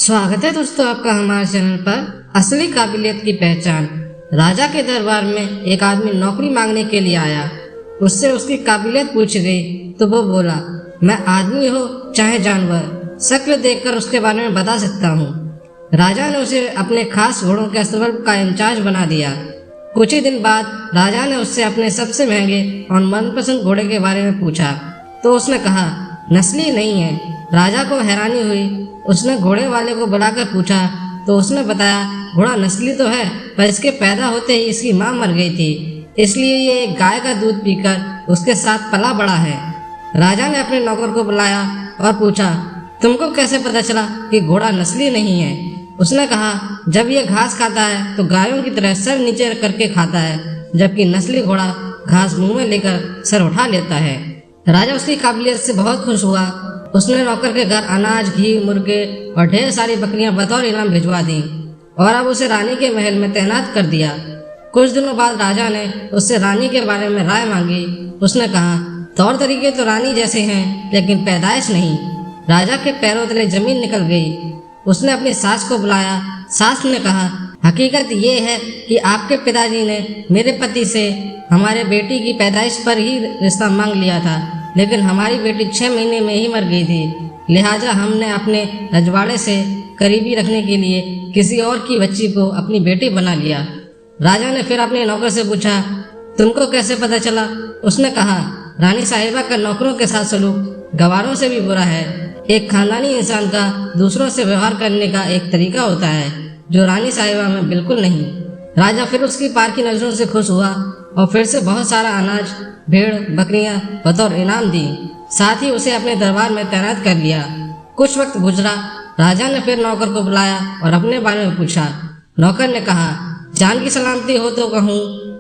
स्वागत है दोस्तों आपका हमारे चैनल पर। असली काबिलियत की पहचान। राजा के दरबार में एक आदमी नौकरी मांगने के लिए आया। उससे उसकी काबिलियत पूछी गई तो वो बोला, मैं आदमी हो चाहे जानवर, शक्ल देखकर उसके बारे में बता सकता हूँ। राजा ने उसे अपने खास घोड़ों के अस्तबल का इंचार्ज बना दिया। कुछ ही दिन बाद राजा ने उससे अपने सबसे महंगे और मनपसंद घोड़े के बारे में पूछा तो उसने कहा, नस्ली नहीं है। राजा को हैरानी हुई। उसने घोड़े वाले को बुलाकर पूछा तो उसने बताया, घोड़ा नस्ली तो है पर इसके पैदा होते ही इसकी मां मर गई थी, इसलिए ये एक गाय का दूध पीकर उसके साथ पला बड़ा है। राजा ने अपने नौकर को बुलाया और पूछा, तुमको कैसे पता चला कि घोड़ा नस्ली नहीं है? उसने कहा, जब ये घास खाता है तो गायों की तरह सर नीचे करके खाता है, जबकि नस्ली घोड़ा घास मुंह में लेकर सर उठा लेता है। राजा उसकी काबिलियत से बहुत खुश हुआ। उसने नौकर के घर अनाज, घी, मुर्गे और ढेर सारी बकरियां बतौर इनाम भिजवा दी और अब उसे रानी के महल में तैनात कर दिया। कुछ दिनों बाद राजा ने उससे रानी के बारे में राय मांगी। उसने कहा, तौर तरीके तो रानी जैसे हैं लेकिन पैदाइश नहीं। राजा के पैरों तले जमीन निकल गई। उसने अपनी सास को बुलाया। सास ने कहा, हकीकत ये है कि आपके पिताजी ने मेरे पति से हमारे बेटी की पैदाइश पर ही रिश्ता मांग लिया था, लेकिन हमारी बेटी 6 महीने में ही मर गई थी। लिहाजा हमने अपने रजवाड़े से करीबी रखने के लिए किसी और की बच्ची को अपनी बेटी बना लिया। राजा ने फिर अपने नौकर से पूछा, तुमको कैसे पता चला? उसने कहा, रानी साहिबा का नौकरों के साथ सलूक गवारों से भी बुरा है। एक खानदानी इंसान का दूसरों से व्यवहार करने का एक तरीका होता है जो रानी साहिबा में बिल्कुल नहीं। राजा फिर उसकी पारखी नजरों से खुश हुआ और फिर से बहुत सारा अनाज, भेड़, बकरियां बतौर इनाम दी। साथ ही उसे अपने दरबार में तैनात कर लिया। कुछ वक्त गुजरा। राजा ने फिर नौकर को बुलाया और अपने बारे में पूछा। नौकर ने कहा, जान की सलामती हो तो कहूँ।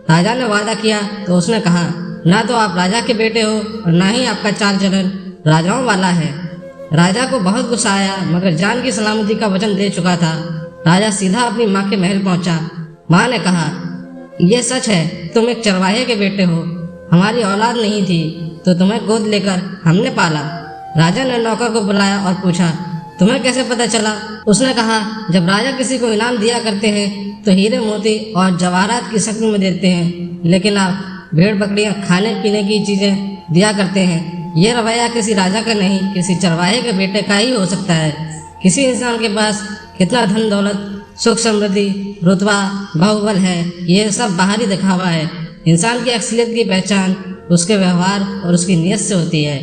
राजा ने वादा किया तो उसने कहा, ना तो आप राजा के बेटे हो और ना ही आपका चाल चलन राजाओं वाला है। राजा को बहुत गुस्सा आया, मगर जान की सलामती का वचन दे चुका था। राजा सीधा अपनी माँ के महल पहुंचा। माँ ने कहा, यह सच है, तुम एक चरवाहे के बेटे हो। हमारी औलाद नहीं थी तो तुम्हें गोद लेकर हमने पाला। राजा ने नौकर को बुलाया और पूछा, तुम्हें कैसे पता चला? उसने कहा, जब राजा किसी को इनाम दिया करते हैं तो हीरे मोती और जवाहरात की शक्ल में देते हैं, लेकिन आप भेड़ बकरियां खाने पीने की चीजें दिया करते हैं। ये रवैया किसी राजा का नहीं, किसी चरवाहे के बेटे का ही हो सकता है। किसी इंसान के पास कितना धन दौलत, सुख समृद्धि, रुतबा, बाहुबल है, ये सब बाहरी दिखावा है। इंसान की असलियत की पहचान उसके व्यवहार और उसकी नीयत से होती है।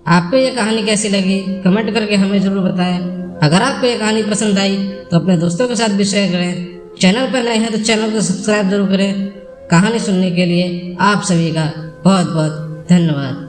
आपको ये कहानी कैसी लगी कमेंट करके हमें जरूर बताएं। अगर आपको ये कहानी पसंद आई तो अपने दोस्तों के साथ भी शेयर करें। चैनल पर नए हैं तो चैनल को सब्सक्राइब जरूर करें। कहानी सुनने के लिए आप सभी का बहुत बहुत धन्यवाद।